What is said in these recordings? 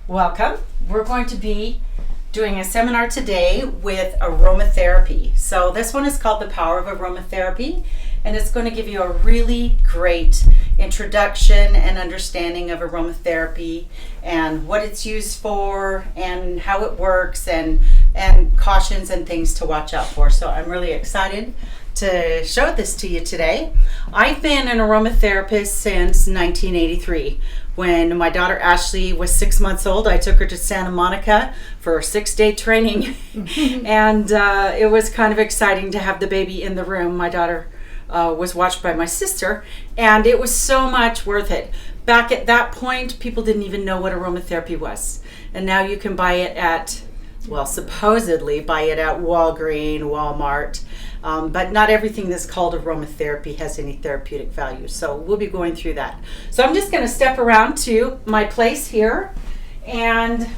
Welcome. We're going to be doing a seminar today with aromatherapy. So this one is called The Power of Aromatherapy, and it's going to give you a really great introduction and understanding of aromatherapy and what it's used for and how it works and cautions and things to watch out for. So I'm really excited to show this to you today. I've been an aromatherapist since 1983. When my daughter Ashley was 6 months old, I took her to Santa Monica for a 6-day training. And it was kind of exciting to have the baby in the room. My daughter was watched by my sister, and it was so much worth it. Back at that point, people didn't even know what aromatherapy was. And now you can buy it at, well, supposedly buy it at Walgreens, Walmart. But not everything that's called aromatherapy has any therapeutic value. So we'll be going through that. So I'm just going to step around to my place here, and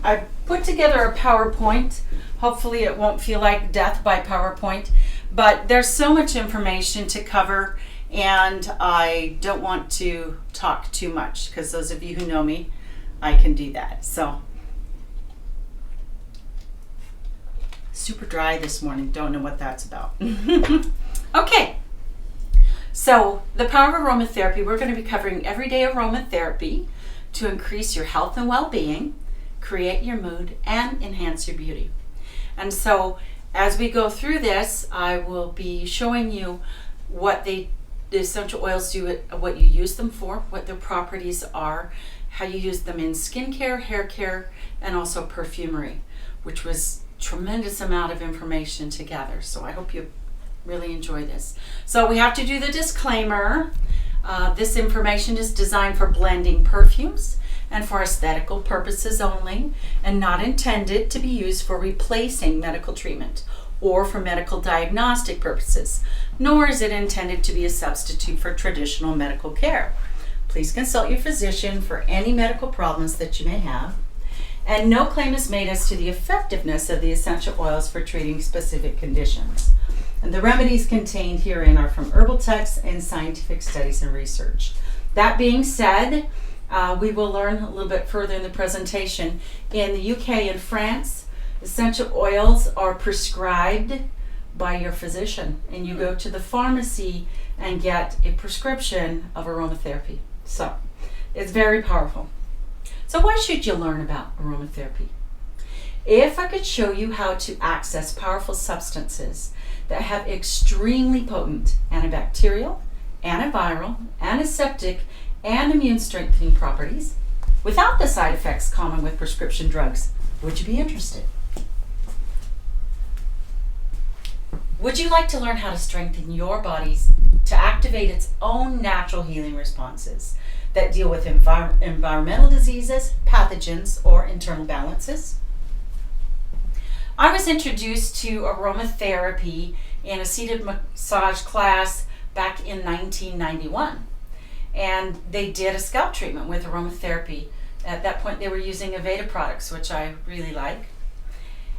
I put together a PowerPoint. Hopefully it won't feel like death by PowerPoint, but there's so much information to cover, and I don't want to talk too much because those of you who know me, I can do that. So super dry this morning, don't know what that's about. Okay, so the power of aromatherapy, we're going to be covering everyday aromatherapy to increase your health and well-being, create your mood, and enhance your beauty. And so as we go through this, I will be showing you what the essential oils do, what you use them for, what their properties are, how you use them in skincare, hair care, and also perfumery, which was tremendous amount of information to gather. So I hope you really enjoy this. So we have to do the disclaimer. This information is designed for blending perfumes and for aesthetical purposes only, and not intended to be used for replacing medical treatment or for medical diagnostic purposes, nor is it intended to be a substitute for traditional medical care. Please consult your physician for any medical problems that you may have. And no claim is made as to the effectiveness of the essential oils for treating specific conditions. And the remedies contained herein are from herbal texts and scientific studies and research. That being said, we will learn a little bit further in the presentation. In the UK and France, essential oils are prescribed by your physician, and you go to the pharmacy and get a prescription of aromatherapy. So it's very powerful. So why should you learn about aromatherapy? If I could show you how to access powerful substances that have extremely potent antibacterial, antiviral, antiseptic, and immune strengthening properties without the side effects common with prescription drugs, would you be interested? Would you like to learn how to strengthen your bodies to activate its own natural healing responses that deal with environmental diseases, pathogens, or internal balances? I was introduced to aromatherapy in a seated massage class back in 1991. And they did a scalp treatment with aromatherapy. At that point, they were using Aveda products, which I really like.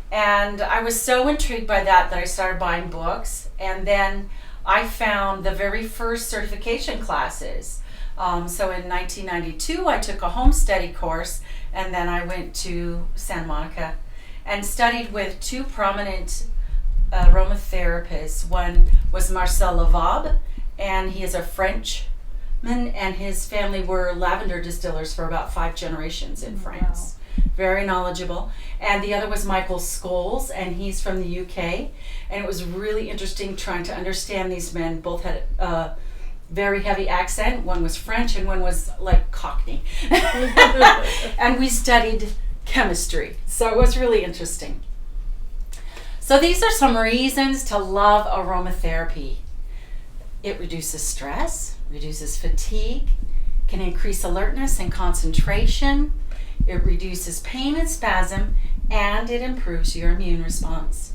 And I was so intrigued by that I started buying books. And then I found the very first certification classes. So in 1992, I took a home study course, and then I went to Santa Monica and studied with two prominent aromatherapists. One was Marcel Lavab, and he is a Frenchman, and his family were lavender distillers for about 5 generations in France. Wow. Very knowledgeable. And the other was Michael Scholes, and he's from the UK. And it was really interesting trying to understand these men. Both had very heavy accent. One was French and one was like Cockney. And we studied chemistry. So it was really interesting. So these are some reasons to love aromatherapy. It reduces stress, reduces fatigue, can increase alertness and concentration. It reduces pain and spasm, and it improves your immune response.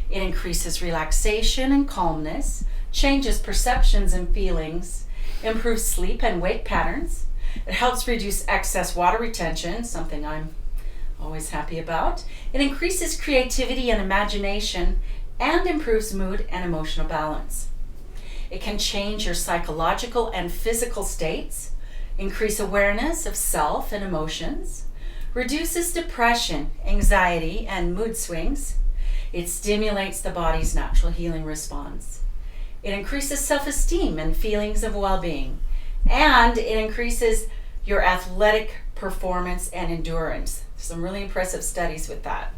It increases relaxation and calmness, changes perceptions and feelings, improves sleep and wake patterns. It helps reduce excess water retention, something I'm always happy about. It increases creativity and imagination, and improves mood and emotional balance. It can change your psychological and physical states, increase awareness of self and emotions, reduces depression, anxiety, and mood swings. It stimulates the body's natural healing response. It increases self-esteem and feelings of well-being. And it increases your athletic performance and endurance. Some really impressive studies with that.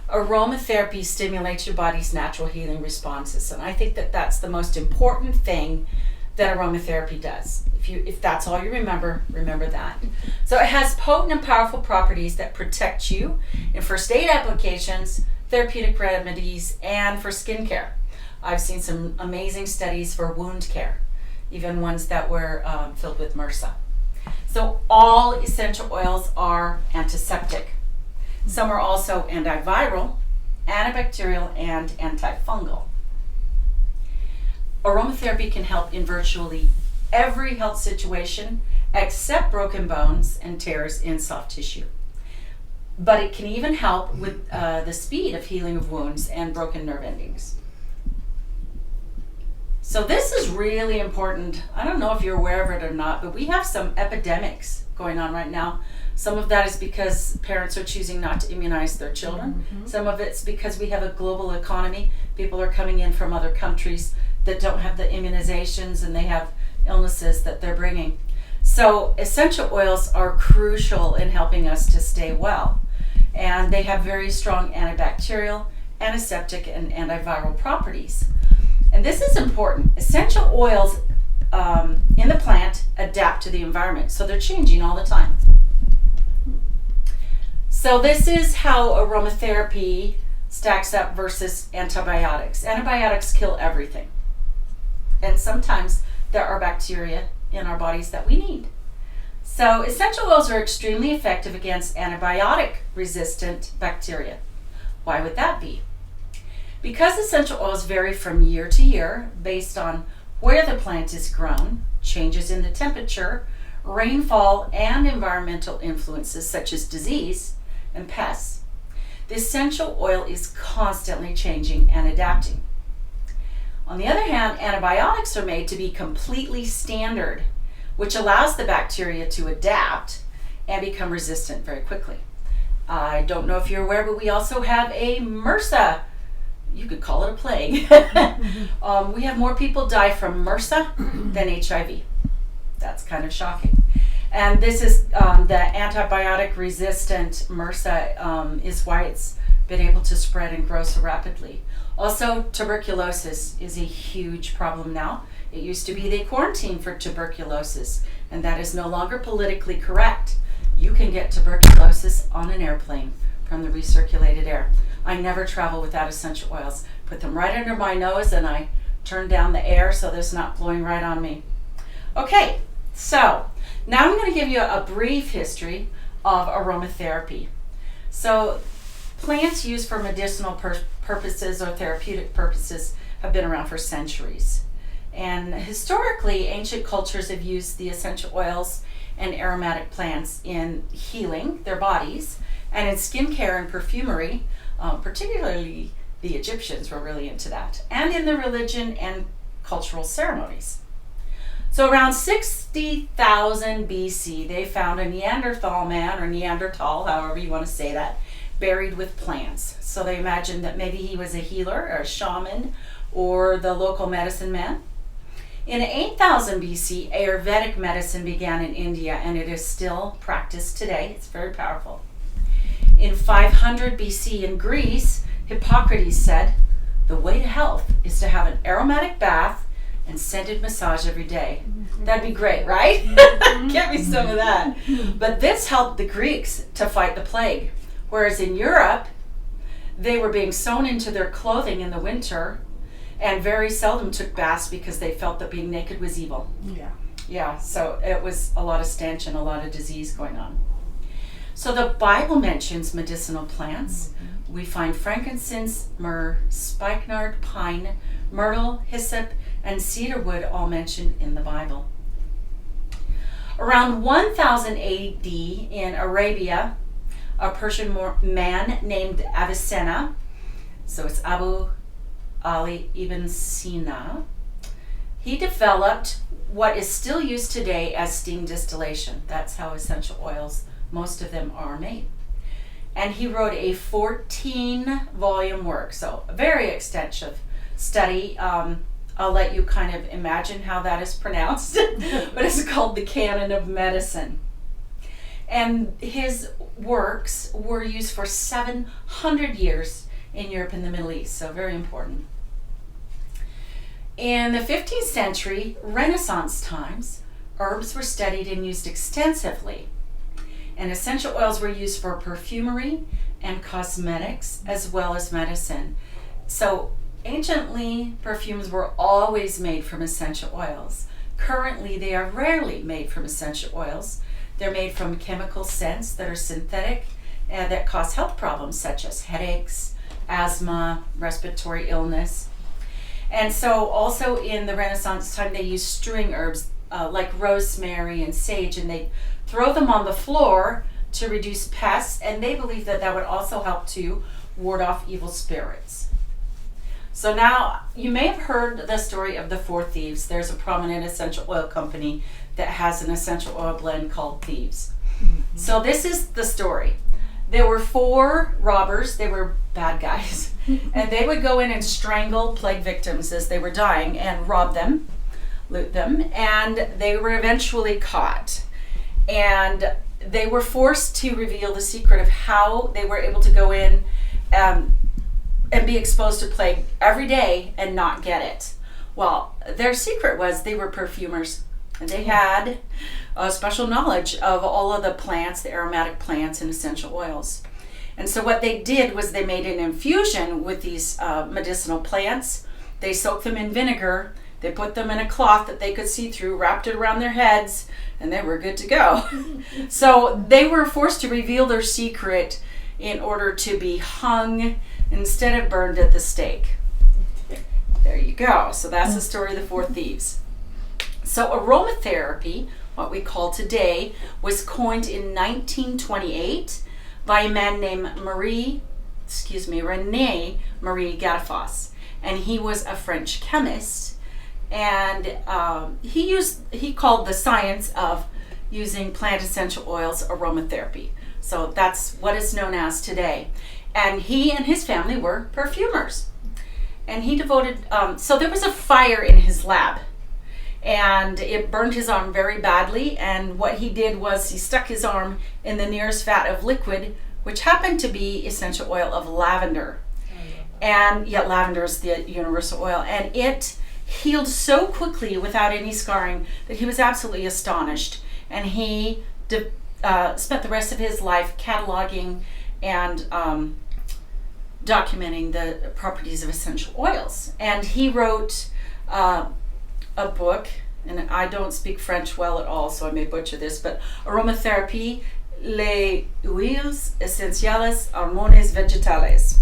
Aromatherapy stimulates your body's natural healing responses, and I think that that's the most important thing that aromatherapy does. If that's all you remember that. So it has potent and powerful properties that protect you in first aid applications, therapeutic remedies, and for skincare. I've seen some amazing studies for wound care, even ones that were filled with MRSA. So all essential oils are antiseptic. Some are also antiviral, antibacterial, and antifungal. Aromatherapy can help in virtually every health situation except broken bones and tears in soft tissue. But it can even help with the speed of healing of wounds and broken nerve endings. So this is really important. I don't know if you're aware of it or not, but we have some epidemics going on right now. Some of that is because parents are choosing not to immunize their children. Mm-hmm. Some of it's because we have a global economy. People are coming in from other countries that don't have the immunizations, and they have illnesses that they're bringing. So essential oils are crucial in helping us to stay well. And they have very strong antibacterial, antiseptic, and antiviral properties. And this is important. Essential oils in the plant adapt to the environment, so they're changing all the time. So this is how aromatherapy stacks up versus antibiotics. Antibiotics kill everything. And sometimes there are bacteria in our bodies that we need. So essential oils are extremely effective against antibiotic-resistant bacteria. Why would that be? Because essential oils vary from year to year based on where the plant is grown, changes in the temperature, rainfall, and environmental influences such as disease and pests. The essential oil is constantly changing and adapting. On the other hand, antibiotics are made to be completely standard, which allows the bacteria to adapt and become resistant very quickly. I don't know if you're aware, but we also have a MRSA. You could call it a plague. We have more people die from MRSA than HIV. That's kind of shocking. And this is the antibiotic-resistant MRSA is why it's been able to spread and grow so rapidly. Also, tuberculosis is a huge problem now. It used to be they quarantined for tuberculosis, and that is no longer politically correct. You can get tuberculosis on an airplane from the recirculated air. I never travel without essential oils. Put them right under my nose, and I turn down the air so it's not blowing right on me. Okay, so now I'm going to give you a brief history of aromatherapy. So plants used for medicinal purposes or therapeutic purposes have been around for centuries. And historically, ancient cultures have used the essential oils and aromatic plants in healing their bodies and in skincare and perfumery. Particularly the Egyptians were really into that, and in the religion and cultural ceremonies. So around 60,000 BC, they found a Neanderthal man, or Neanderthal, however you want to say that, buried with plants. So they imagined that maybe he was a healer or a shaman or the local medicine man. In 8000 BC, Ayurvedic medicine began in India, and it is still practiced today. It's very powerful. In 500 BC in Greece, Hippocrates said, the way to health is to have an aromatic bath and scented massage every day. That'd be great, right? Get me some of that. But this helped the Greeks to fight the plague. Whereas in Europe, they were being sewn into their clothing in the winter and very seldom took baths because they felt that being naked was evil. Yeah, so it was a lot of stench and a lot of disease going on. So the Bible mentions medicinal plants. We find frankincense, myrrh, spikenard, pine, myrtle, hyssop, and cedarwood all mentioned in the Bible. Around 1000 AD in Arabia, a Persian man named Avicenna, so it's Abu Ali ibn Sina, he developed what is still used today as steam distillation. That's how essential oils most of them are made. And he wrote a 14-volume work, so a very extensive study. I'll let you kind of imagine how that is pronounced, but it's called the Canon of Medicine. And his works were used for 700 years in Europe and the Middle East, so very important. In the 15th century, Renaissance times, herbs were studied and used extensively. And essential oils were used for perfumery and cosmetics as well as medicine. So anciently, perfumes were always made from essential oils. Currently, they are rarely made from essential oils. They're made from chemical scents that are synthetic and that cause health problems such as headaches, asthma, respiratory illness. And so also in the Renaissance time, they used string herbs like rosemary and sage, and they throw them on the floor to reduce pests, and they believe that that would also help to ward off evil spirits. So now, you may have heard the story of the 4 Thieves. There's a prominent essential oil company that has an essential oil blend called Thieves. Mm-hmm. So this is the story. There were 4 robbers. They were bad guys. And they would go in and strangle plague victims as they were dying and rob them, loot them, and they were eventually caught. And they were forced to reveal the secret of how they were able to go in and be exposed to plague every day and not get it. Well, their secret was they were perfumers. And they had a special knowledge of all of the plants, the aromatic plants and essential oils. And so what they did was they made an infusion with these medicinal plants. They soaked them in vinegar. They put them in a cloth that they could see through, wrapped it around their heads, and they were good to go. So they were forced to reveal their secret in order to be hung instead of burned at the stake. There you go. So that's the story of the 4 Thieves. So aromatherapy, what we call today, was coined in 1928 by a man named René Marie Gattefoss. And he was a French chemist. And he called the science of using plant essential oils aromatherapy. So that's what is known as today. And he and his family were perfumers. And he devoted, so there was a fire in his lab. And it burned his arm very badly. And what he did was he stuck his arm in the nearest vat of liquid, which happened to be essential oil of lavender. And yet lavender is the universal oil. And it healed so quickly without any scarring that he was absolutely astonished. And he spent the rest of his life cataloging and documenting the properties of essential oils. And he wrote a book, and I don't speak French well at all, so I may butcher this, but Aromatherapy, les huiles essentiales hormones vegetales.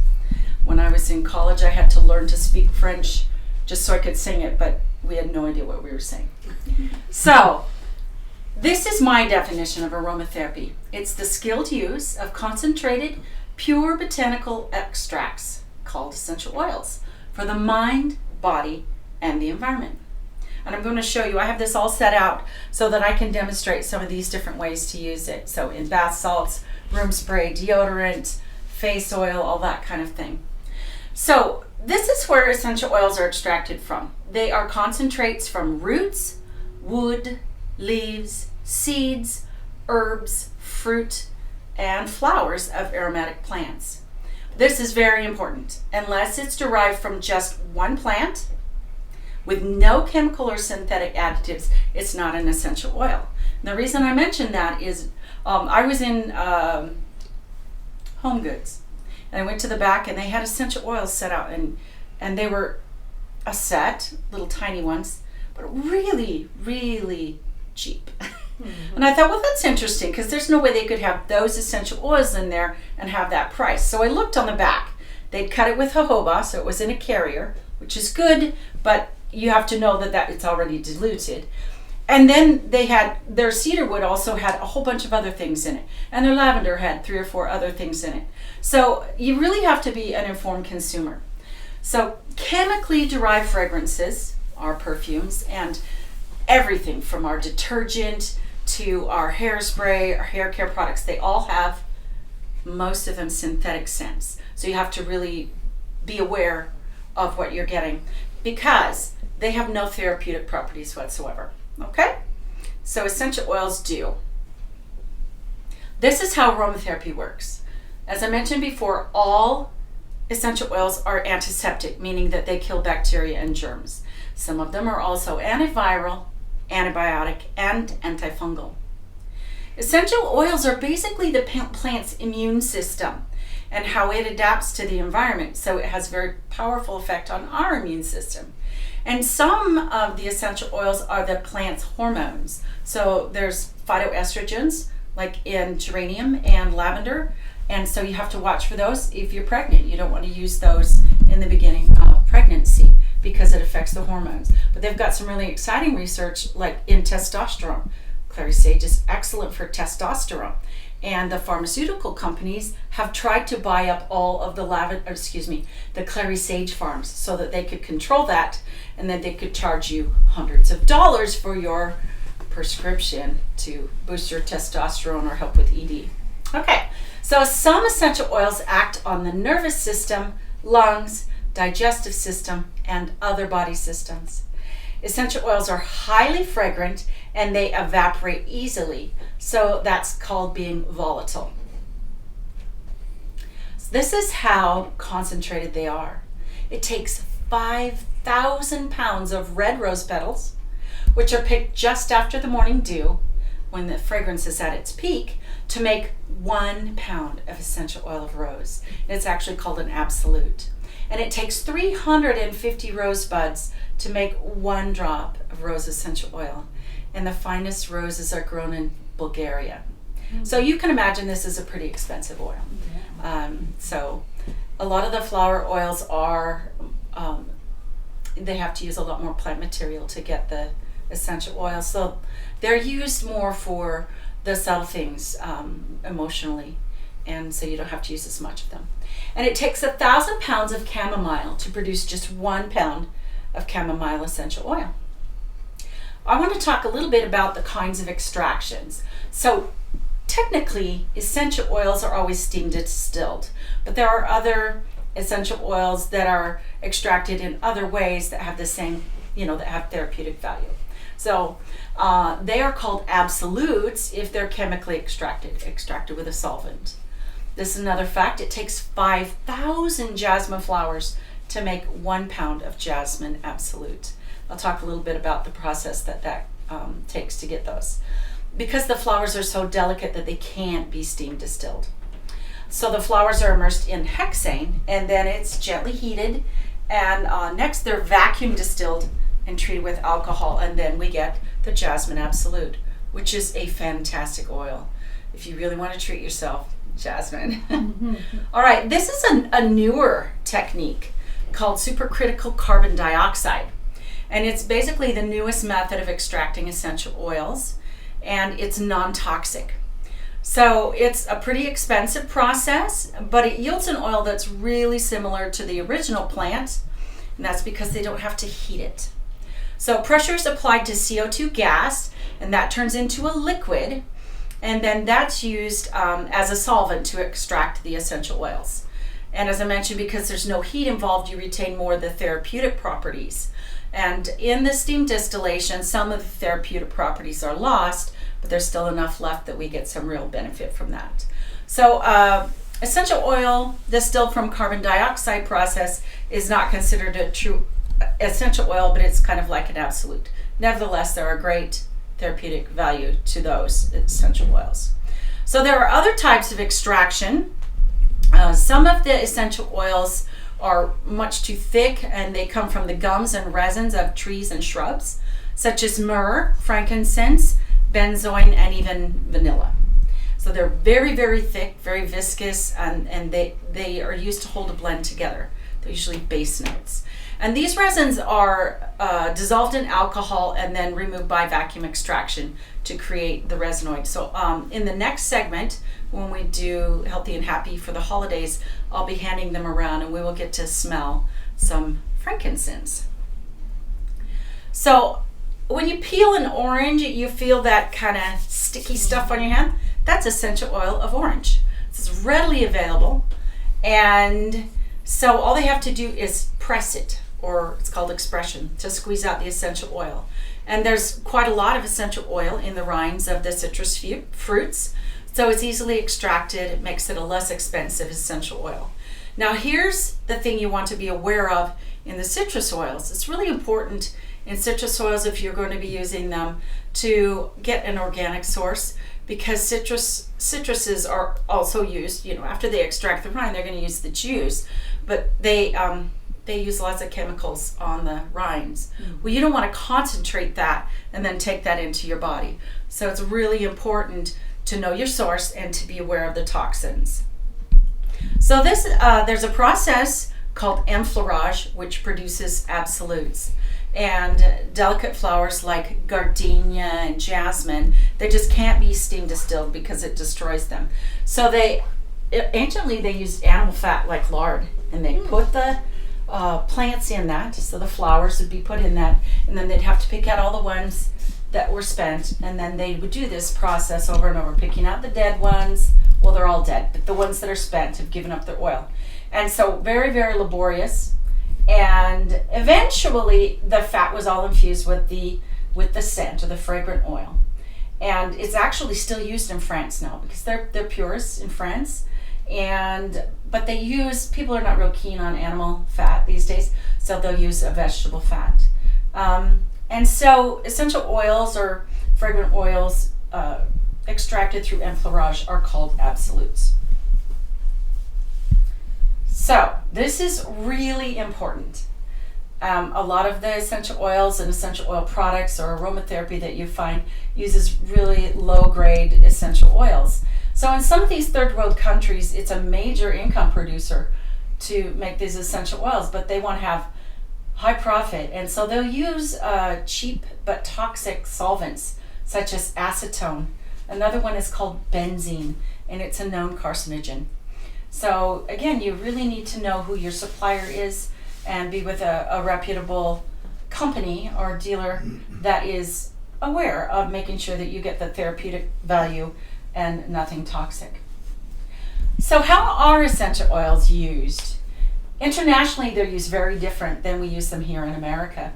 When I was in college, I had to learn to speak French just so I could sing it, but we had no idea what we were saying. So, this is my definition of aromatherapy. It's the skilled use of concentrated, pure botanical extracts called essential oils for the mind, body, and the environment. And I'm going to show you, I have this all set out so that I can demonstrate some of these different ways to use it. So in bath salts, room spray, deodorant, face oil, all that kind of thing. So this is where essential oils are extracted from. They are concentrates from roots, wood, leaves, seeds, herbs, fruit, and flowers of aromatic plants. This is very important. Unless it's derived from just one plant, with no chemical or synthetic additives, it's not an essential oil. And the reason I mention that is I was in Home Goods, and I went to the back and they had essential oils set out, and they were a set, little tiny ones, but really, really cheap. Mm-hmm. And I thought, well, that's interesting, because there's no way they could have those essential oils in there and have that price. So I looked on the back. They'd cut it with jojoba, so it was in a carrier, which is good, but you have to know that it's already diluted. And then they had, their cedar wood also had a whole bunch of other things in it. And their lavender had 3 or 4 other things in it. So you really have to be an informed consumer. So chemically derived fragrances are perfumes, and everything from our detergent to our hairspray, our hair care products, they all have, most of them, synthetic scents. So you have to really be aware of what you're getting because they have no therapeutic properties whatsoever. Okay? So essential oils do. This is how aromatherapy works. As I mentioned before, all essential oils are antiseptic, meaning that they kill bacteria and germs. Some of them are also antiviral, antibiotic, and antifungal. Essential oils are basically the plant's immune system and how it adapts to the environment. So it has a very powerful effect on our immune system. And some of the essential oils are the plant's hormones. So there's phytoestrogens, like in geranium and lavender. And so you have to watch for those if you're pregnant. You don't want to use those in the beginning of pregnancy because it affects the hormones. But they've got some really exciting research, like in testosterone. Clary sage is excellent for testosterone. And the pharmaceutical companies have tried to buy up all of the clary sage farms so that they could control that, and then they could charge you hundreds of dollars for your prescription to boost your testosterone or help with ED. Okay, so some essential oils act on the nervous system, lungs, digestive system, and other body systems. Essential oils are highly fragrant and they evaporate easily, so that's called being volatile. So this is how concentrated they are. It takes 5,000 pounds of red rose petals, which are picked just after the morning dew when the fragrance is at its peak, to make 1 pound of essential oil of rose. And it's actually called an absolute. And it takes 350 rose buds to make 1 drop of rose essential oil. And the finest roses are grown in Bulgaria. Mm-hmm. So you can imagine this is a pretty expensive oil. Yeah. So a lot of the flower oils are, they have to use a lot more plant material to get the essential oils. So they're used more for the subtle things emotionally, and so you don't have to use as much of them. And it takes 1,000 pounds of chamomile to produce just 1 pound of chamomile essential oil. I want to talk a little bit about the kinds of extractions. So technically, essential oils are always steam distilled, but there are other essential oils that are extracted in other ways that have the same, that have therapeutic value. So they are called absolutes if they're chemically extracted with a solvent. This is another fact. It takes 5,000 jasmine flowers to make 1 pound of jasmine absolute. I'll talk a little bit about the process that takes to get those, because the flowers are so delicate that they can't be steam distilled. So the flowers are immersed in hexane, and then it's gently heated, and next they're vacuum distilled and treated with alcohol, and then we get the jasmine absolute, which is a fantastic oil if you really want to treat yourself. Jasmine. All right, this is a newer technique called supercritical carbon dioxide, and it's basically the newest method of extracting essential oils, and it's non-toxic. So it's a pretty expensive process, but it yields an oil that's really similar to the original plant, and that's because they don't have to heat it. So pressure is applied to CO2 gas, and that turns into a liquid, and then that's used as a solvent to extract the essential oils. And as I mentioned, because there's no heat involved, you retain more of the therapeutic properties. And in the steam distillation, some of the therapeutic properties are lost, but there's still enough left that we get some real benefit from that. So essential oil distilled from carbon dioxide process is not considered a true essential oil, but it's kind of like an absolute. Nevertheless, there are great therapeutic value to those essential oils. So there are other types of extraction. Some of the essential oils are much too thick, and they come from the gums and resins of trees and shrubs, such as myrrh, frankincense, benzoin, and even vanilla. So they're very, very thick, very viscous, and they are used to hold a blend together. They're usually base notes. And these resins are dissolved in alcohol and then removed by vacuum extraction to create the resinoid. So in the next segment, when we do Healthy and Happy for the holidays, I'll be handing them around and we will get to smell some frankincense. So when you peel an orange, you feel that kind of sticky stuff on your hand. That's essential oil of orange. It's readily available, and so all they have to do is press it, or it's called expression, to squeeze out the essential oil. And there's quite a lot of essential oil in the rinds of the citrus fruits, so it's easily extracted. It makes it a less expensive essential oil. Now here's the thing you want to be aware of in the citrus oils. It's really important in citrus oils, if you're going to be using them, to get an organic source, because citruses are also used, after they extract the rind, they're going to use the juice, but they use lots of chemicals on the rinds. Well, you don't want to concentrate that and then take that into your body. So it's really important to know your source and to be aware of the toxins. So there's a process called enfleurage, which produces absolutes. And delicate flowers like gardenia and jasmine, they just can't be steam distilled because it destroys them. So anciently they used animal fat like lard, and they put the plants in that, so the flowers would be put in that, and then they'd have to pick out all the ones that were spent, and then they would do this process over and over, picking out the dead ones. Well, they're all dead, but the ones that are spent have given up their oil. And so very, very laborious. And eventually the fat was all infused with the scent, or the fragrant oil. And it's actually still used in France now, because they're purists in France. But people are not real keen on animal fat these days, so they'll use a vegetable fat. And so essential oils or fragrant oils extracted through enfleurage are called absolutes. So this is really important. A lot of the essential oils and essential oil products or aromatherapy that you find uses really low-grade essential oils. So in some of these third world countries, it's a major income producer to make these essential oils, but they want to have high profit, and so they'll use cheap but toxic solvents such as acetone. Another one is called benzene, and it's a known carcinogen. So again, you really need to know who your supplier is and be with a reputable company or dealer that is aware of making sure that you get the therapeutic value and nothing toxic. So how are essential oils used? Internationally, they're used very different than we use them here in America.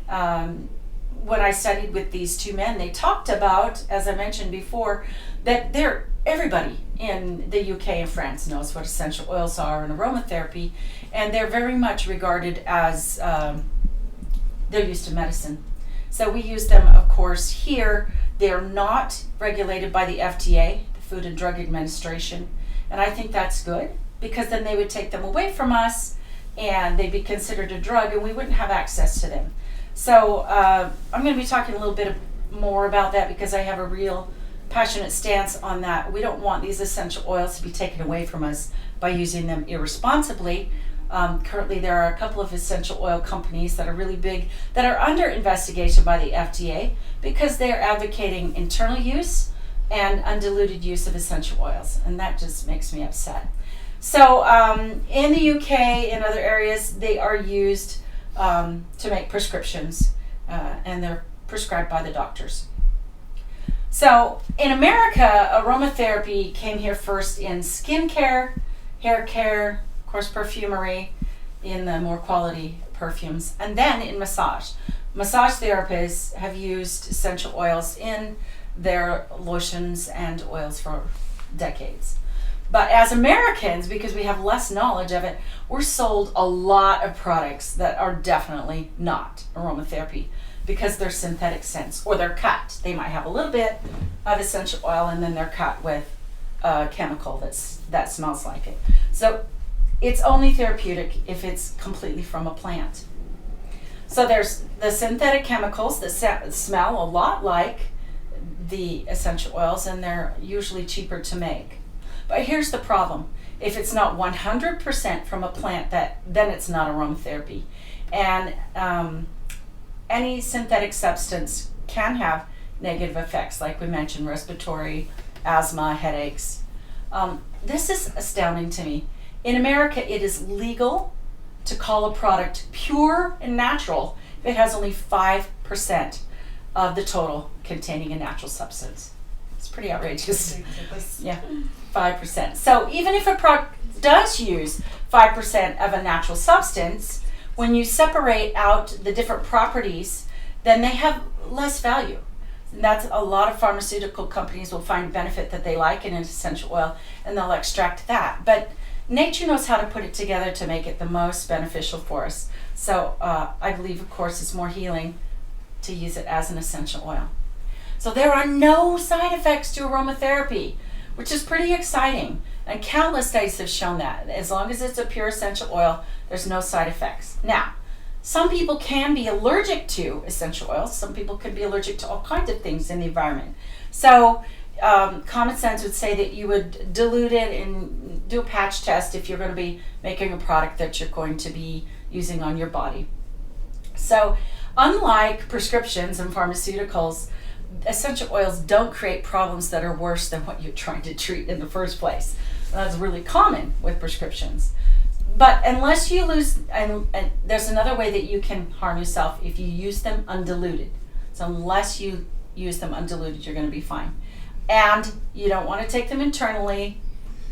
When I studied with these two men, they talked about, as I mentioned before, that everybody in the UK and France knows what essential oils are in aromatherapy, and they're very much regarded as they're used in medicine. So we use them, of course, here. They're not regulated by the FDA, the Food and Drug Administration, and I think that's good, because then they would take them away from us and they'd be considered a drug and we wouldn't have access to them. So I'm going to be talking a little bit more about that, because I have a real passionate stance on that. We don't want these essential oils to be taken away from us by using them irresponsibly. Currently there are a couple of essential oil companies that are really big that are under investigation by the FDA because they are advocating internal use and undiluted use of essential oils, and that just makes me upset. So in the UK and other areas, they are used to make prescriptions, and they're prescribed by the doctors. So in America, aromatherapy came here first in skincare, hair care, of course perfumery, in the more quality perfumes, and then in massage. Massage therapists have used essential oils in their lotions and oils for decades. But as Americans, because we have less knowledge of it, we're sold a lot of products that are definitely not aromatherapy because they're synthetic scents, or they're cut. They might have a little bit of essential oil and then they're cut with a chemical that smells like it. So it's only therapeutic if it's completely from a plant. So there's the synthetic chemicals that smell a lot like the essential oils, and they're usually cheaper to make. But here's the problem. If it's not 100% from a plant, then it's not aromatherapy. And any synthetic substance can have negative effects, like we mentioned, respiratory, asthma, headaches. This is astounding to me. In America, it is legal to call a product pure and natural if it has only 5% of the total containing a natural substance. It's pretty outrageous. Yeah, 5%. So even if a product does use 5% of a natural substance, when you separate out the different properties, then they have less value. And that's a lot of pharmaceutical companies will find benefit that they like in an essential oil, and they'll extract that. But nature knows how to put it together to make it the most beneficial for us. So I believe, of course, it's more healing to use it as an essential oil. So there are no side effects to aromatherapy, which is pretty exciting. And countless studies have shown that. As long as it's a pure essential oil, there's no side effects. Now, some people can be allergic to essential oils. Some people can be allergic to all kinds of things in the environment. So common sense would say that you would dilute it and do a patch test if you're going to be making a product that you're going to be using on your body. So unlike prescriptions and pharmaceuticals, essential oils don't create problems that are worse than what you're trying to treat in the first place. That's really common with prescriptions. But unless you lose, and there's another way that you can harm yourself if you use them undiluted. So unless you use them undiluted, you're going to be fine. And you don't want to take them internally,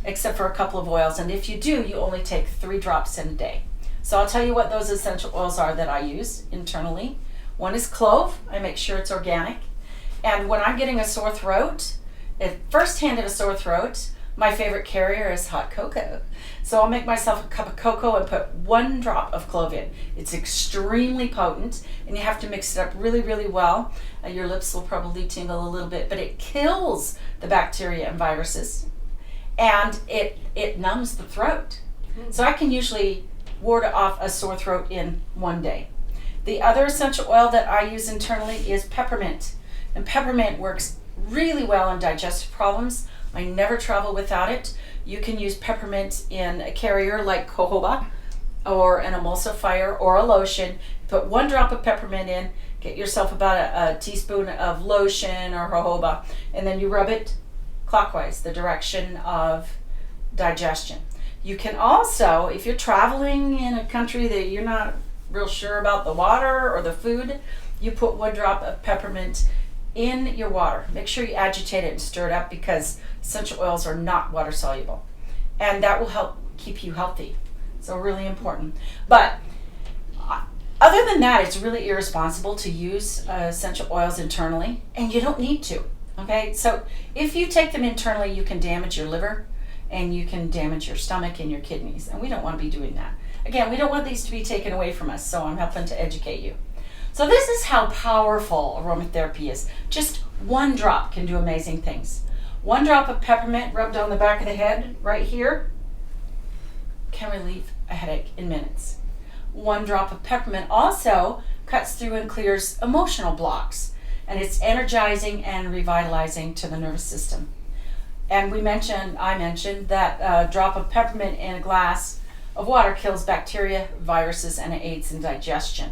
except for a couple of oils. And if you do, you only take 3 drops in a day. So I'll tell you what those essential oils are that I use internally. One is clove. I make sure it's organic. And when I'm getting a sore throat, at first hand of a sore throat, my favorite carrier is hot cocoa. So I'll make myself a cup of cocoa and put 1 drop of clove in. It's extremely potent, and you have to mix it up really, really well. Your lips will probably tingle a little bit, but it kills the bacteria and viruses, and it numbs the throat. So I can usually ward off a sore throat in 1 day. The other essential oil that I use internally is peppermint. And peppermint works really well in digestive problems. I never travel without it. You can use peppermint in a carrier like jojoba or an emulsifier or a lotion. Put 1 drop of peppermint in, get yourself about a teaspoon of lotion or jojoba, and then you rub it clockwise, the direction of digestion. You can also, if you're traveling in a country that you're not real sure about the water or the food, you put 1 drop of peppermint in your water. Make sure you agitate it and stir it up, because essential oils are not water soluble, and that will help keep you healthy. So really important. But other than that, it's really irresponsible to use essential oils internally, and you don't need to. Okay, so if you take them internally, you can damage your liver and you can damage your stomach and your kidneys, and we don't want to be doing that. Again, we don't want these to be taken away from us, so I'm helping to educate you. So this is how powerful aromatherapy is. Just 1 drop can do amazing things. 1 drop of peppermint rubbed on the back of the head right here can relieve a headache in minutes. 1 drop of peppermint also cuts through and clears emotional blocks, and it's energizing and revitalizing to the nervous system. And I mentioned that a drop of peppermint in a glass of water kills bacteria, viruses, and aids in digestion.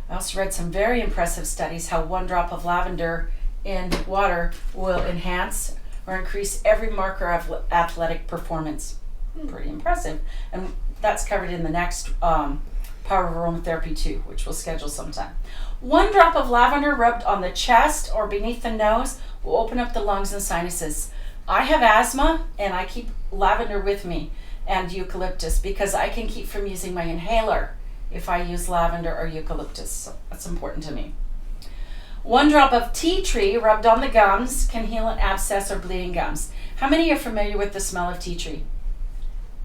I also read some very impressive studies how 1 drop of lavender in water will enhance or increase every marker of athletic performance. Pretty impressive. And that's covered in the next Power of Aromatherapy 2, which we'll schedule sometime. 1 drop of lavender rubbed on the chest or beneath the nose will open up the lungs and sinuses. I have asthma, and I keep lavender with me and eucalyptus, because I can keep from using my inhaler if I use lavender or eucalyptus. So that's important to me. 1 drop of tea tree rubbed on the gums can heal an abscess or bleeding gums. How many are familiar with the smell of tea tree?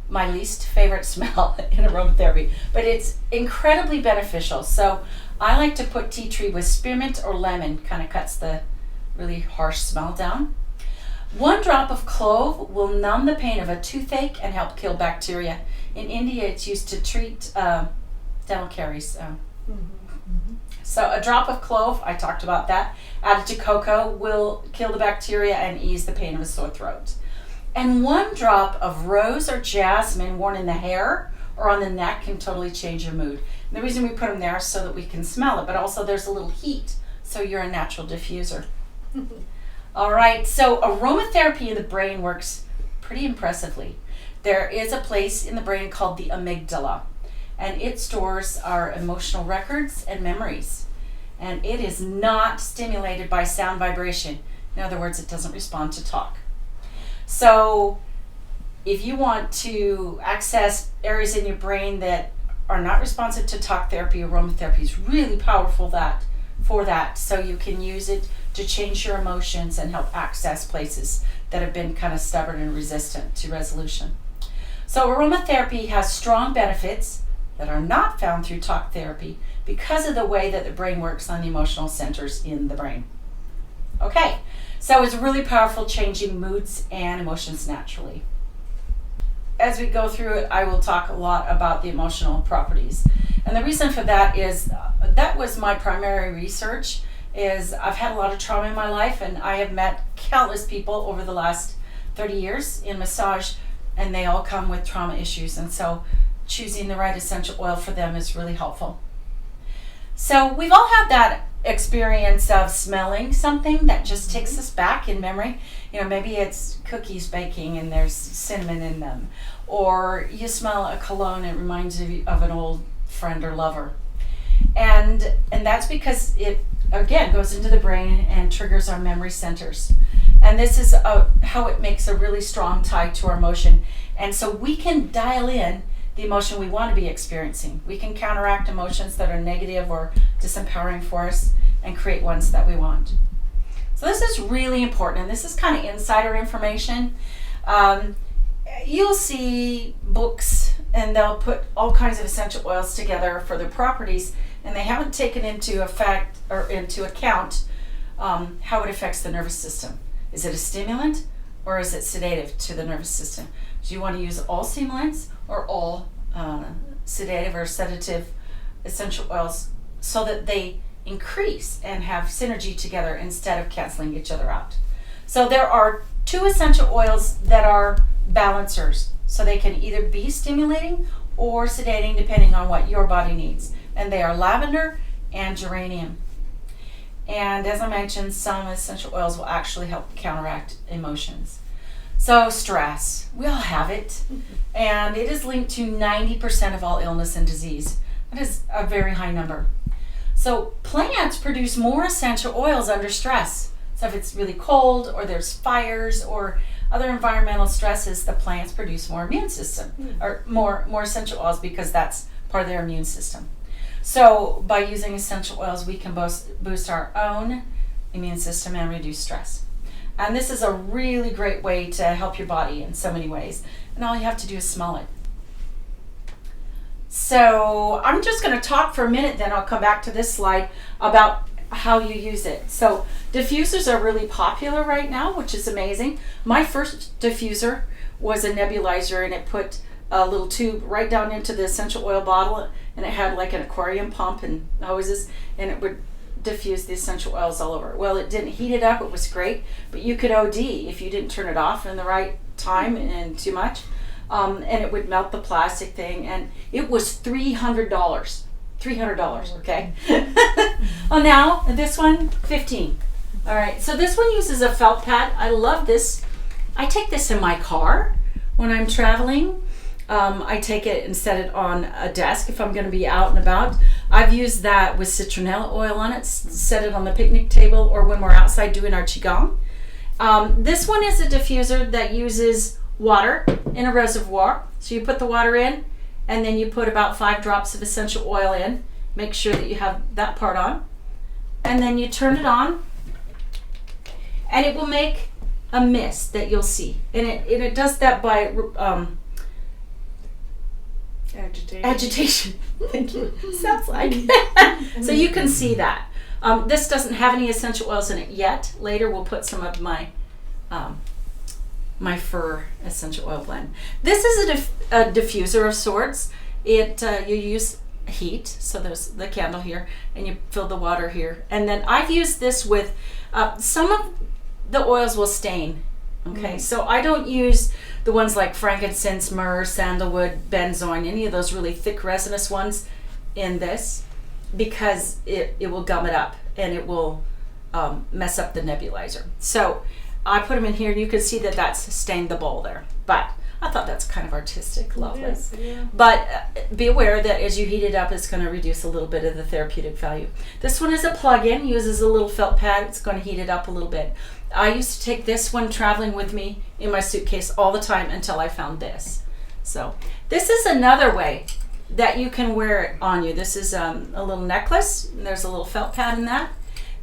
My least favorite smell in aromatherapy, but it's incredibly beneficial. So I like to put tea tree with spearmint or lemon, kind of cuts the really harsh smell down. 1 drop of clove will numb the pain of a toothache and help kill bacteria. In India, it's used to treat dental caries. So a drop of clove, I talked about that, added to cocoa will kill the bacteria and ease the pain of a sore throat. And 1 drop of rose or jasmine worn in the hair or on the neck can totally change your mood. And the reason we put them there is so that we can smell it, but also there's a little heat, so you're a natural diffuser. All right, so aromatherapy in the brain works pretty impressively. There is a place in the brain called the amygdala, and it stores our emotional records and memories. and it is not stimulated by sound vibration. In other words, it doesn't respond to talk. So if you want to access areas in your brain that are not responsive to talk therapy, aromatherapy is really powerful for that. So you can use it to change your emotions and help access places that have been kind of stubborn and resistant to resolution. So aromatherapy has strong benefits that are not found through talk therapy because of the way that the brain works on the emotional centers in the brain. Okay, so it's really powerful, changing moods and emotions naturally. As we go through it, I will talk a lot about the emotional properties. And the reason for that is that was my primary research. Is I've had a lot of trauma in my life, and I have met countless people over the last 30 years in massage, and they all come with trauma issues, and so choosing the right essential oil for them is really helpful. So we've all had that experience of smelling something that just takes us back in memory. You know, maybe it's cookies baking and there's cinnamon in them, or you smell a cologne, it reminds you of an old friend or lover. And that's because it, again, goes into the brain and triggers our memory centers. And this is how it makes a really strong tie to our emotion. And so we can dial in the emotion we want to be experiencing. We can counteract emotions that are negative or disempowering for us and create ones that we want. So this is really important, and this is kind of insider information. You'll see books and they'll put all kinds of essential oils together for their properties, and they haven't taken into account how it affects the nervous system. Is it a stimulant or is it sedative to the nervous system? Do you want to use all stimulants or all sedative or sedative essential oils so that they increase and have synergy together instead of canceling each other out? So there are 2 essential oils that are balancers. So they can either be stimulating or sedating depending on what your body needs. And they are lavender and geranium. And as I mentioned, some essential oils will actually help counteract emotions. So stress, we all have it. And it is linked to 90% of all illness and disease. That is a very high number. So plants produce more essential oils under stress. So if it's really cold or there's fires or other environmental stresses, the plants produce more immune system or more essential oils because that's part of their immune system. So by using essential oils, we can boost our own immune system and reduce stress. And this is a really great way to help your body in so many ways. And all you have to do is smell it. So I'm just going to talk for a minute, then I'll come back to this slide about how you use it. So diffusers are really popular right now, which is amazing. My first diffuser was a nebulizer, and it put a little tube right down into the essential oil bottle, and it had like an aquarium pump and hoses, and it would diffuse the essential oils all over. Well, it didn't heat it up, it was great, but you could OD if you didn't turn it off in the right time and too much, and it would melt the plastic thing, and it was $300. Okay? Well, now this one, $15. All right, so this one uses a felt pad. I love this. I take this in my car when I'm traveling. I take it and set it on a desk if I'm going to be out and about. I've used that with citronella oil on it, set it on the picnic table, or when we're outside doing our qigong. This one is a diffuser that uses water in a reservoir. So you put the water in, and then you put about 5 drops of essential oil in. Make sure that you have that part on. And then you turn it on, and it will make a mist that you'll see. And it does that by agitation. Thank you. Sounds like. So you can see that. This doesn't have any essential oils in it yet. Later we'll put some of my my fir essential oil blend. This is a diffuser of sorts. You use heat, so there's the candle here, and you fill the water here. And then I've used this with some of the oils will stain. Okay, so I don't use the ones like frankincense, myrrh, sandalwood, benzoin, any of those really thick resinous ones in this, because it will gum it up and it will mess up the nebulizer. So I put them in here, and you can see that that's stained the bowl there. But I thought that's kind of artistic, lovely. Yes, yeah. But be aware that as you heat it up, it's going to reduce a little bit of the therapeutic value. This one is a plug-in, uses a little felt pad. It's going to heat it up a little bit. I used to take this one traveling with me in my suitcase all the time until I found this. So this is another way that you can wear it on you. This is a little necklace, and there's a little felt pad in that.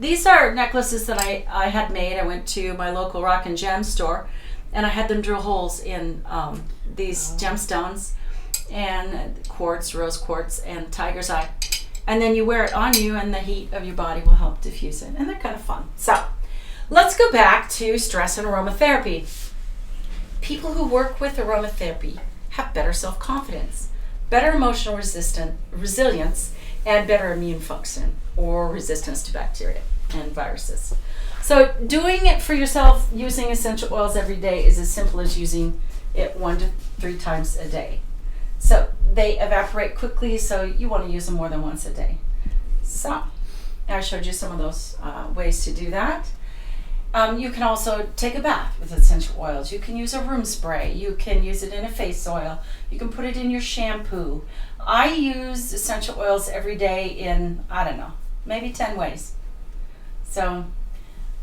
These are necklaces that I had made. I went to my local rock and gem store, and I had them drill holes in these gemstones and quartz, rose quartz, and tiger's eye. And then you wear it on you, and the heat of your body will help diffuse it. And they're kind of fun. So let's go back to stress and aromatherapy. People who work with aromatherapy have better self-confidence, better emotional resilience, and better immune function or resistance to bacteria and viruses. So doing it for yourself using essential oils every day is as simple as using it 1 to 3 times a day. So they evaporate quickly, so you want to use them more than once a day. So I showed you some of those ways to do that. You can also take a bath with essential oils. You can use a room spray. You can use it in a face oil. You can put it in your shampoo. I use essential oils every day in, I don't know, maybe 10 ways. So,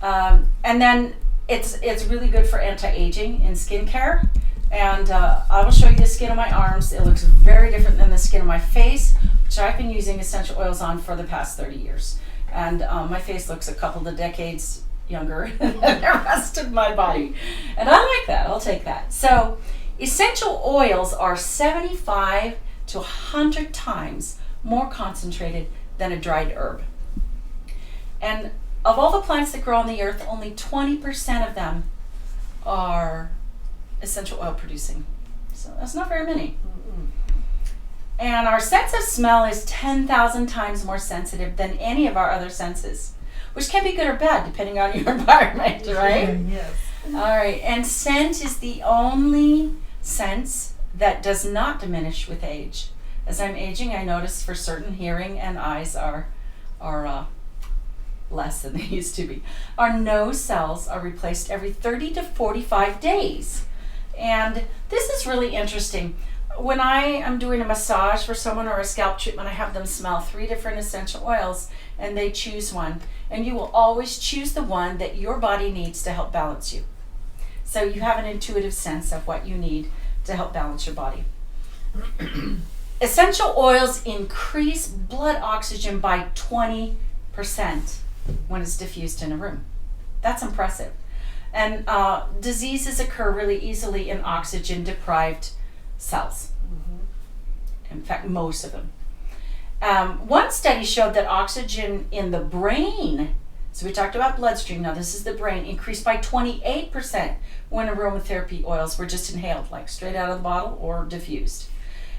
and then it's really good for anti-aging in skincare. And I will show you the skin of my arms. It looks very different than the skin of my face, which I've been using essential oils on for the past 30 years. And my face looks a couple of decades younger than the rest of my body. And I like that. I'll take that. So essential oils are 75 to 100 times more concentrated than a dried herb. And of all the plants that grow on the earth, only 20% of them are essential oil producing. So that's not very many. And our sense of smell is 10,000 times more sensitive than any of our other senses, which can be good or bad depending on your environment, right? Yes. All right, and scent is the only sense that does not diminish with age. As I'm aging, I notice for certain hearing and eyes are less than they used to be. Our nose cells are replaced every 30 to 45 days. And this is really interesting. When I am doing a massage for someone or a scalp treatment, I have them smell 3 different essential oils and they choose one. And you will always choose the one that your body needs to help balance you. So you have an intuitive sense of what you need to help balance your body. Essential oils increase blood oxygen by 20% when it's diffused in a room. That's impressive. And diseases occur really easily in oxygen-deprived cells. In fact, most of them. One study showed that oxygen in the brain, so we talked about bloodstream, now this is the brain, increased by 28% when aromatherapy oils were just inhaled, like straight out of the bottle or diffused.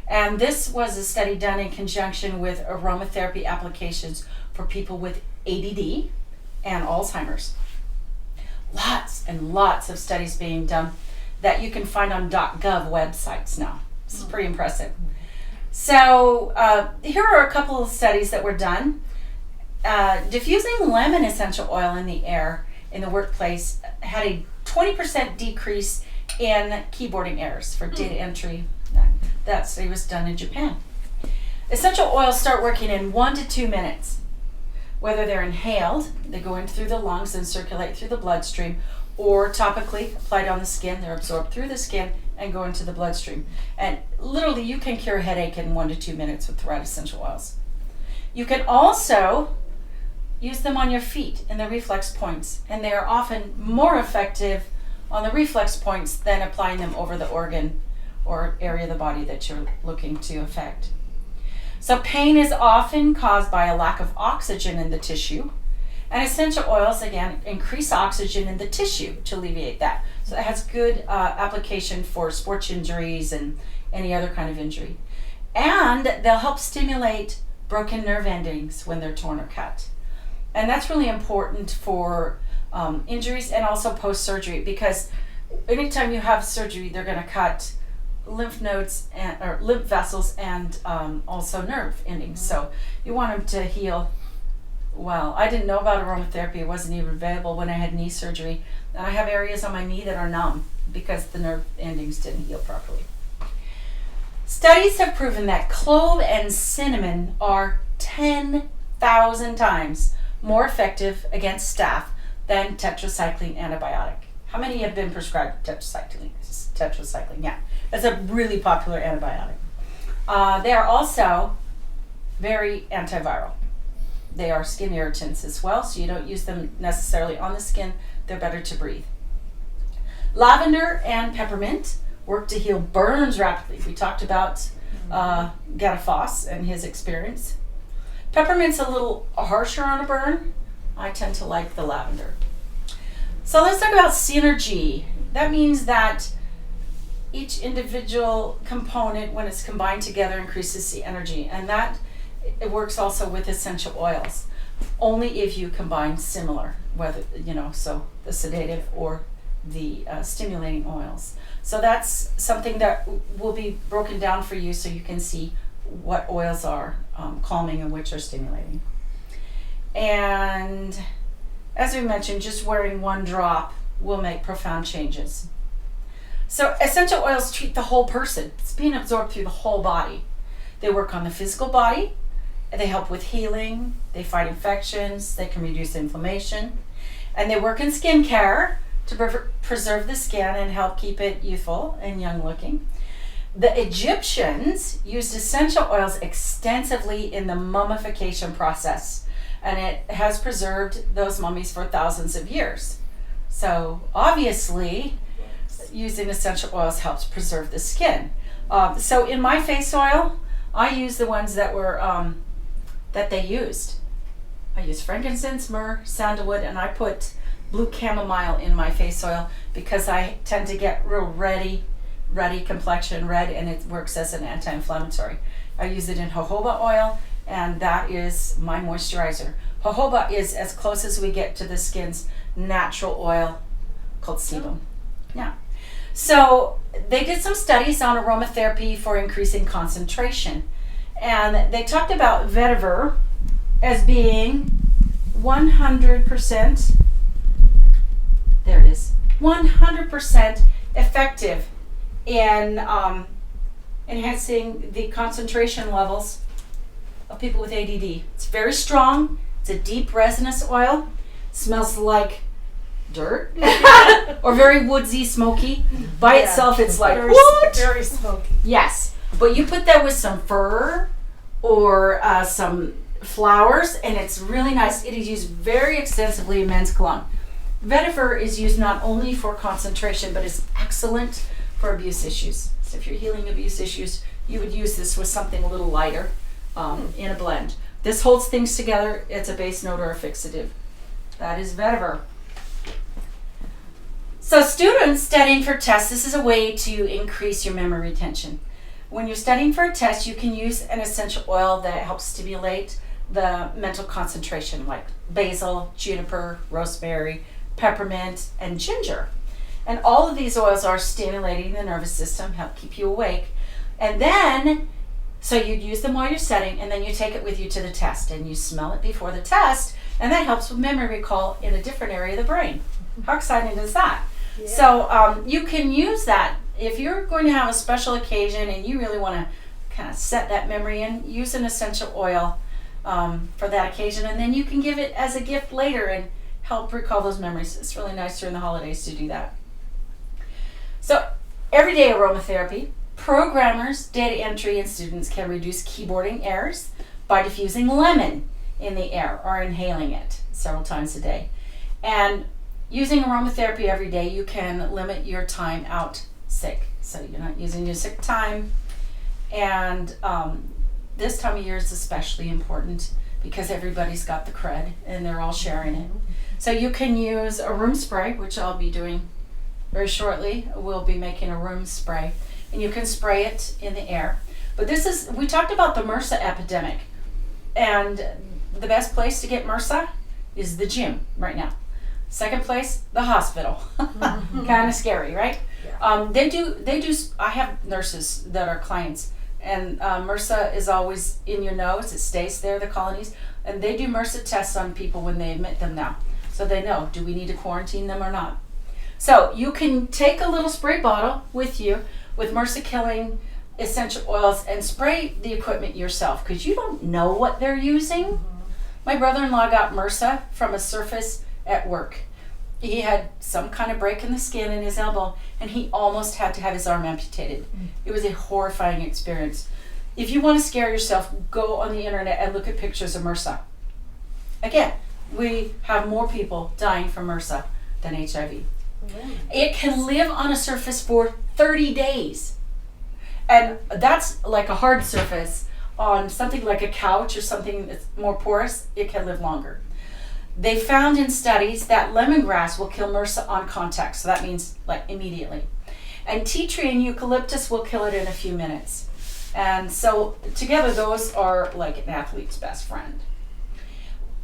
And this was a study done in conjunction with aromatherapy applications for people with ADD and Alzheimer's. Lots and lots of studies being done that you can find on .gov websites now. This is pretty impressive. So here are a couple of studies that were done. Diffusing lemon essential oil in the air in the workplace had a 20% decrease in keyboarding errors for data entry. That study was done in Japan. Essential oils start working in 1 to 2 minutes. Whether they're inhaled, they go in through the lungs and circulate through the bloodstream, or topically applied on the skin, they're absorbed through the skin and go into the bloodstream. And literally you can cure headache in 1 to 2 minutes with the right essential oils. You can also use them on your feet in the reflex points, and they are often more effective on the reflex points than applying them over the organ or area of the body that you're looking to affect. So pain is often caused by a lack of oxygen in the tissue, and essential oils, again, increase oxygen in the tissue to alleviate that. So it has good application for sports injuries and any other kind of injury. And they'll help stimulate broken nerve endings when they're torn or cut. And that's really important for injuries and also post-surgery, because anytime you have surgery, they're going to cut lymph nodes or lymph vessels and also nerve endings. So you want them to heal Well, I didn't know about aromatherapy. It wasn't even available when I had knee surgery. And I have areas on my knee that are numb because the nerve endings didn't heal properly. Studies have proven that clove and cinnamon are 10,000 times more effective against staph than tetracycline antibiotic. How many have been prescribed tetracycline? Tetracycline, yeah. That's a really popular antibiotic. They are also very antiviral. They are skin irritants as well, so you don't use them necessarily on the skin. They're better to breathe. Lavender and peppermint work to heal burns rapidly. We talked about Gata Foss and his experience. Peppermint's a little harsher on a burn. I tend to like the lavender. So let's talk about synergy. That means that each individual component, when it's combined together, increases the energy, and that it works also with essential oils. Only if you combine similar, whether so the sedative or the stimulating oils. So that's something that will be broken down for you, so you can see what oils are calming and which are stimulating. And as we mentioned, just wearing one drop will make profound changes. So essential oils treat the whole person. It's being absorbed through the whole body. They work on the physical body. They help with healing. They fight infections. They can reduce inflammation. And they work in skincare to preserve the skin and help keep it youthful and young looking. The Egyptians used essential oils extensively in the mummification process, and it has preserved those mummies for thousands of years. So obviously, using essential oils helps preserve the skin. So in my face oil, I use the ones that were that they used. I use frankincense, myrrh, sandalwood, and I put blue chamomile in my face oil because I tend to get real ruddy complexion, red, and it works as an anti-inflammatory. I use it in jojoba oil, and that is my moisturizer. Jojoba is as close as we get to the skin's natural oil called sebum. Yeah. So they did some studies on aromatherapy for increasing concentration, and they talked about vetiver as being 100%, there it is, 100% effective in enhancing the concentration levels of people with ADD. It's very strong. It's a deep resinous oil. It smells like dirt or very woodsy, smoky. By itself, it's like, what? Very smoky. Yes, but you put that with some fur or some flowers, and it's really nice. It is used very extensively in men's cologne. Vetiver is used not only for concentration, but is excellent for abuse issues. So if you're healing abuse issues, you would use this with something a little lighter in a blend. This holds things together. It's a base note or a fixative. That is vetiver. So students studying for tests, this is a way to increase your memory retention. When you're studying for a test, you can use an essential oil that helps stimulate the mental concentration, like basil, juniper, rosemary, peppermint, and ginger. And all of these oils are stimulating the nervous system, help keep you awake. And then, so you'd use them while you're studying, and then you take it with you to the test, and you smell it before the test, and that helps with memory recall in a different area of the brain. How exciting is that? Yeah. So you can use that if you're going to have a special occasion and you really want to kind of set that memory in. Use an essential oil for that occasion, and then you can give it as a gift later and help recall those memories. It's really nice during the holidays to do that. So everyday aromatherapy, programmers, data entry, and students can reduce keyboarding errors by diffusing lemon in the air or inhaling it several times a day. And using aromatherapy every day, you can limit your time out sick. So you're not using your sick time. And this time of year is especially important because everybody's got the crud and they're all sharing it. So you can use a room spray, which I'll be doing very shortly. We'll be making a room spray, and you can spray it in the air. But we talked about the MRSA epidemic, and the best place to get MRSA is the gym right now. Second place, the hospital. Kind of scary, right? Yeah. They do. I have nurses that are clients, and MRSA is always in your nose. It stays there, the colonies. And they do MRSA tests on people when they admit them now. So they know, do we need to quarantine them or not? So you can take a little spray bottle with you with MRSA killing essential oils and spray the equipment yourself, because you don't know what they're using. My brother-in-law got MRSA from a surface at work. He had some kind of break in the skin in his elbow, and he almost had to have his arm amputated. It was a horrifying experience. If you want to scare yourself, go on the internet and look at pictures of MRSA. Again, we have more people dying from MRSA than HIV. It can live on a surface for 30 days. And that's like a hard surface. On something like a couch or something that's more porous, it can live longer. They found in studies that lemongrass will kill MRSA on contact, so that means like immediately. And tea tree and eucalyptus will kill it in a few minutes. And so together those are like an athlete's best friend.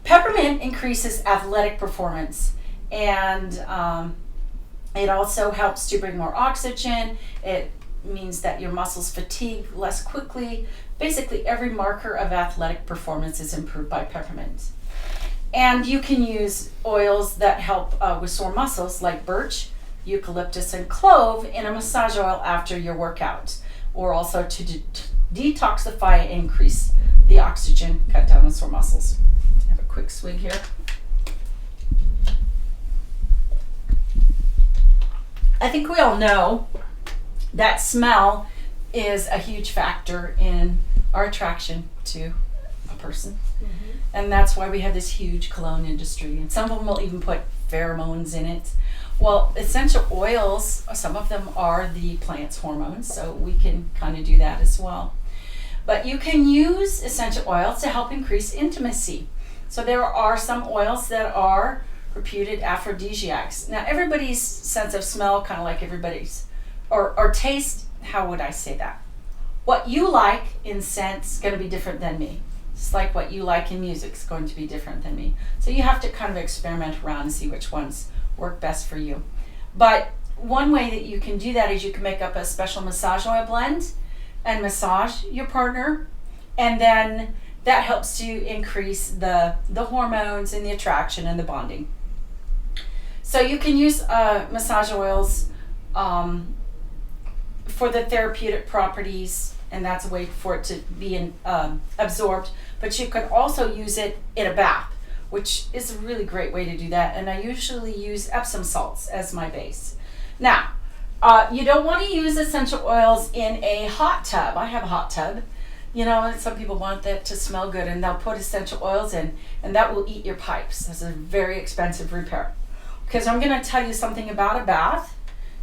Peppermint increases athletic performance, and it also helps to bring more oxygen. It means that your muscles fatigue less quickly. Basically, every marker of athletic performance is improved by peppermint. And you can use oils that help with sore muscles, like birch, eucalyptus, and clove in a massage oil after your workout, or also to detoxify and increase the oxygen, cut down on sore muscles. Have a quick swig here. I think we all know that smell is a huge factor in our attraction to a person. And that's why we have this huge cologne industry. And some of them will even put pheromones in it. Well, essential oils, some of them are the plant's hormones, so we can kind of do that as well. But you can use essential oils to help increase intimacy. So there are some oils that are reputed aphrodisiacs. Now, everybody's sense of smell, kind of like everybody's, or taste, how would I say that? What you like in scent is going to be different than me. It's like what you like in music is going to be different than me. So you have to kind of experiment around and see which ones work best for you. But one way that you can do that is you can make up a special massage oil blend and massage your partner, and then that helps to increase the hormones and the attraction and the bonding. So you can use massage oils for the therapeutic properties, and that's a way for it to be absorbed. But you can also use it in a bath, which is a really great way to do that. And I usually use Epsom salts as my base. Now, you don't want to use essential oils in a hot tub. I have a hot tub. You know, and some people want that to smell good, and they'll put essential oils in, and that will eat your pipes. That's a very expensive repair. Because I'm going to tell you something about a bath,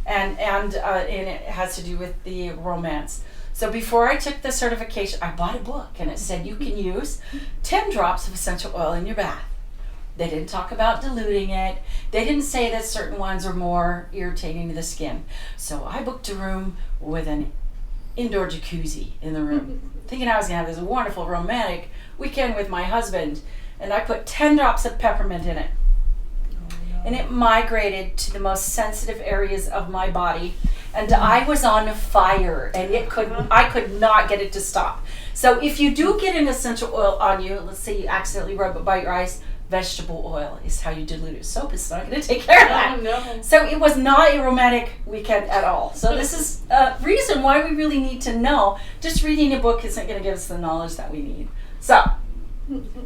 and it has to do with the romance. So before I took the certification, I bought a book, and it said you can use 10 drops of essential oil in your bath. They didn't talk about diluting it. They didn't say that certain ones are more irritating to the skin. So I booked a room with an indoor jacuzzi in the room, thinking I was going to have this wonderful romantic weekend with my husband, and I put 10 drops of peppermint in it. And it migrated to the most sensitive areas of my body, and I was on fire, and I could not get it to stop. So if you do get an essential oil on you, let's say you accidentally rub it by your eyes, vegetable oil is how you dilute it. Soap is not going to take care of that. Oh, no. So it was not a romantic weekend at all. So this is a reason why we really need to know. Just reading a book isn't going to give us the knowledge that we need. So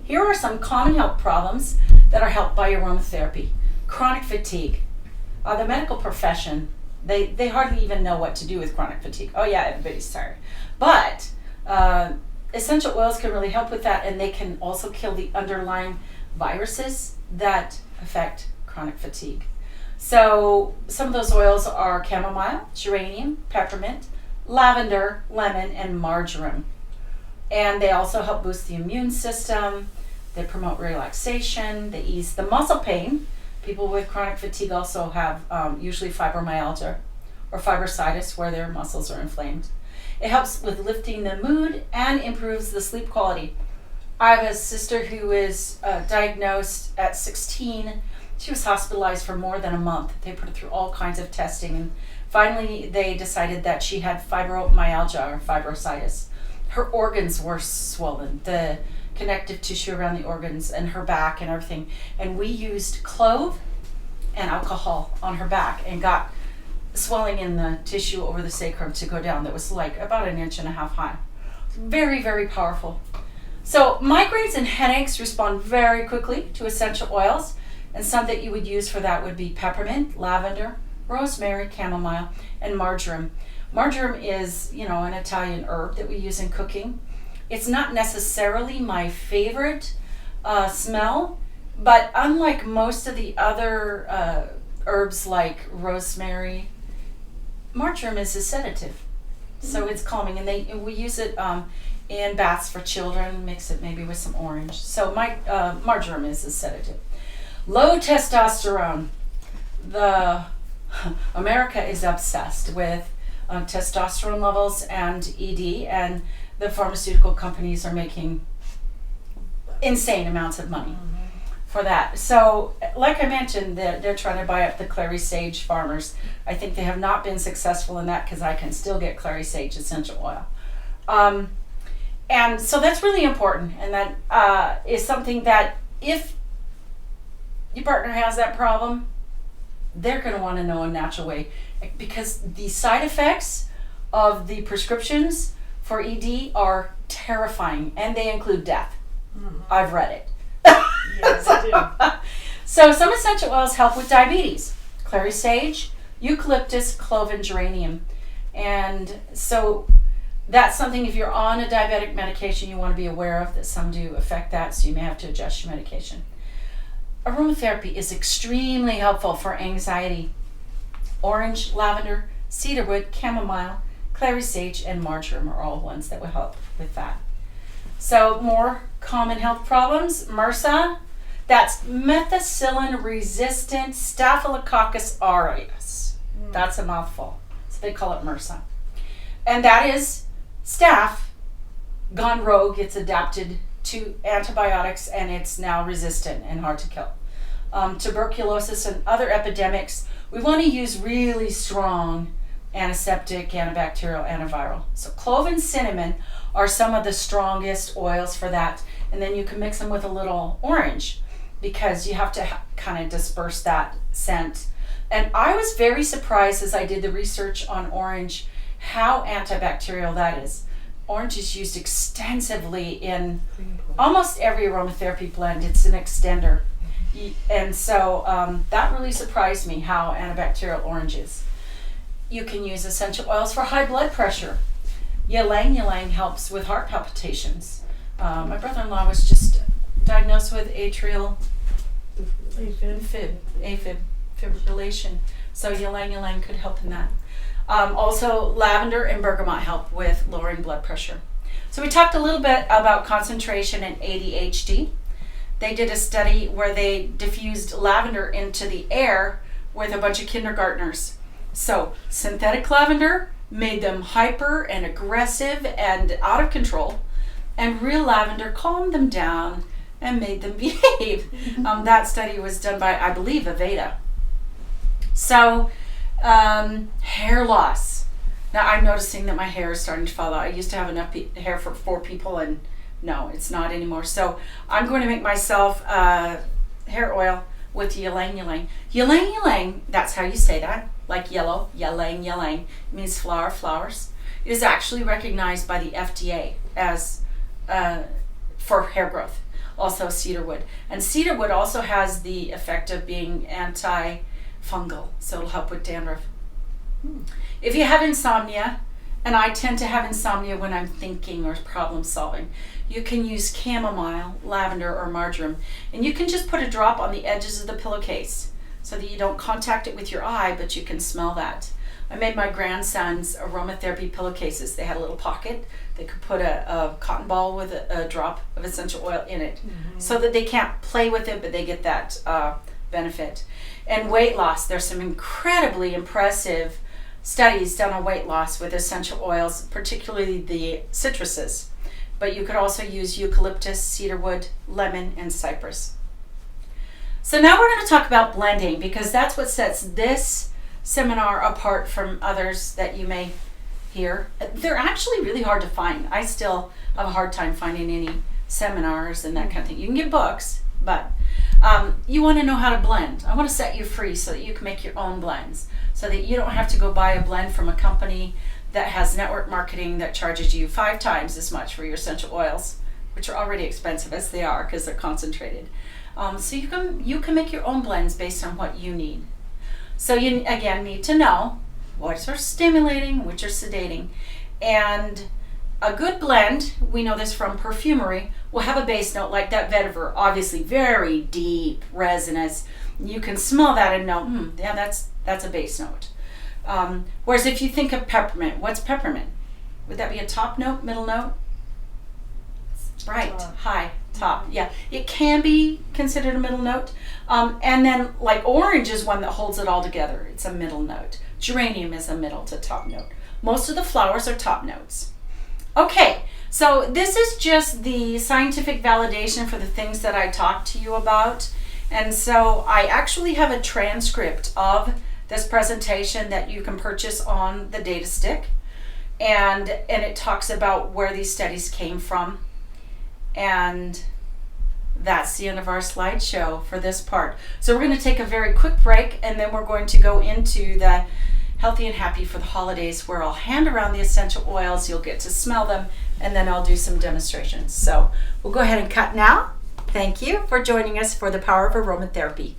here are some common health problems that are helped by aromatherapy. Chronic fatigue. The medical profession, they hardly even know what to do with chronic fatigue. Oh yeah, everybody's tired. But essential oils can really help with that, and they can also kill the underlying viruses that affect chronic fatigue. So some of those oils are chamomile, geranium, peppermint, lavender, lemon, and marjoram. And they also help boost the immune system. They promote relaxation. They ease the muscle pain. People with chronic fatigue also have usually fibromyalgia or fibrositis, where their muscles are inflamed. It helps with lifting the mood and improves the sleep quality. I have a sister who was diagnosed at 16. She was hospitalized for more than a month. They put her through all kinds of testing, and finally they decided that she had fibromyalgia or fibrositis. Her organs were swollen. The connective tissue around the organs and her back and everything. And we used clove and alcohol on her back and got swelling in the tissue over the sacrum to go down that was like about 1.5 inches high. Very, very powerful. So migraines and headaches respond very quickly to essential oils, and some that you would use for that would be peppermint, lavender, rosemary, chamomile, and marjoram. Marjoram is, an Italian herb that we use in cooking. It's not necessarily my favorite smell, but unlike most of the other herbs like rosemary, marjoram is a sedative. So it's calming, and we use it in baths for children, mix it maybe with some orange. So marjoram is a sedative. Low testosterone. America is obsessed with testosterone levels and ED, and the pharmaceutical companies are making insane amounts of money for that. So like I mentioned, they're trying to buy up the clary sage farmers. I think they have not been successful in that because I can still get clary sage essential oil. And so that's really important, and that is something that if your partner has that problem, they're going to want to know a natural way, because the side effects of the prescriptions for ED are terrifying, and they include death. I've read it. Yes, I do. So some essential oils help with diabetes. Clary sage, eucalyptus, clove, and geranium. And so that's something, if you're on a diabetic medication, you want to be aware of, that some do affect that, so you may have to adjust your medication. Aromatherapy is extremely helpful for anxiety. Orange, lavender, cedarwood, chamomile, clary sage, and marjoram are all ones that will help with that. So more common health problems, MRSA, that's methicillin-resistant Staphylococcus aureus. That's a mouthful, so they call it MRSA. And that is staph gone rogue. It's adapted to antibiotics, and it's now resistant and hard to kill. Tuberculosis and other epidemics, we want to use really strong antiseptic, antibacterial, antiviral. So clove and cinnamon are some of the strongest oils for that. And then you can mix them with a little orange, because you have to kind of disperse that scent. And I was very surprised as I did the research on orange how antibacterial that is. Orange is used extensively in almost every aromatherapy blend. It's an extender. And so that really surprised me how antibacterial orange is. You can use essential oils for high blood pressure. Ylang ylang helps with heart palpitations. My brother-in-law was just diagnosed with atrial fibrillation. So ylang ylang could help in that. Also, lavender and bergamot help with lowering blood pressure. So we talked a little bit about concentration and ADHD. They did a study where they diffused lavender into the air with a bunch of kindergartners. So synthetic lavender made them hyper and aggressive and out of control, and real lavender calmed them down and made them behave. That study was done by, I believe, Aveda. So hair loss. Now I'm noticing that my hair is starting to fall out. I used to have enough hair for 4 people, and no, it's not anymore. So I'm going to make myself hair oil with ylang ylang. Ylang ylang, that's how you say that, like yellow, ylang ylang. It means flower, flowers. It is actually recognized by the FDA as for hair growth. Also cedarwood. And cedarwood also has the effect of being anti-fungal, so it'll help with dandruff. If you have insomnia, and I tend to have insomnia when I'm thinking or problem solving, you can use chamomile, lavender, or marjoram, and you can just put a drop on the edges of the pillowcase so that you don't contact it with your eye, but you can smell that. I made my grandsons aromatherapy pillowcases. They had a little pocket. They could put a cotton ball with a drop of essential oil in it, so that they can't play with it, but they get that benefit. And weight loss, there's some incredibly impressive studies done on weight loss with essential oils, particularly the citruses. But you could also use eucalyptus, cedarwood, lemon, and cypress. So now we're going to talk about blending, because that's what sets this seminar apart from others that you may hear. They're actually really hard to find. I still have a hard time finding any seminars and that kind of thing. You can get books, but you want to know how to blend. I want to set you free so that you can make your own blends, so that you don't have to go buy a blend from a company that has network marketing that charges you 5 times as much for your essential oils, which are already expensive as they are because they're concentrated. So you can make your own blends based on what you need. So you again need to know which are stimulating, which are sedating, and a good blend, we know this from perfumery, will have a base note like that vetiver, obviously very deep resonance. You can smell that and know, yeah, that's a base note. Whereas if you think of peppermint, what's peppermint? Would that be a top note, middle note? Right, Top. high, top, yeah. It can be considered a middle note. And then like orange is one that holds it all together. It's a middle note. Geranium is a middle to top note. Most of the flowers are top notes. Okay, so this is just the scientific validation for the things that I talked to you about. And so I actually have a transcript of this presentation that you can purchase on the data stick. And it talks about where these studies came from. And that's the end of our slideshow for this part. So we're going to take a very quick break, and then we're going to go into the Healthy and Happy for the Holidays, where I'll hand around the essential oils. You'll get to smell them, and then I'll do some demonstrations. So we'll go ahead and cut now. Thank you for joining us for the Power of Aromatherapy.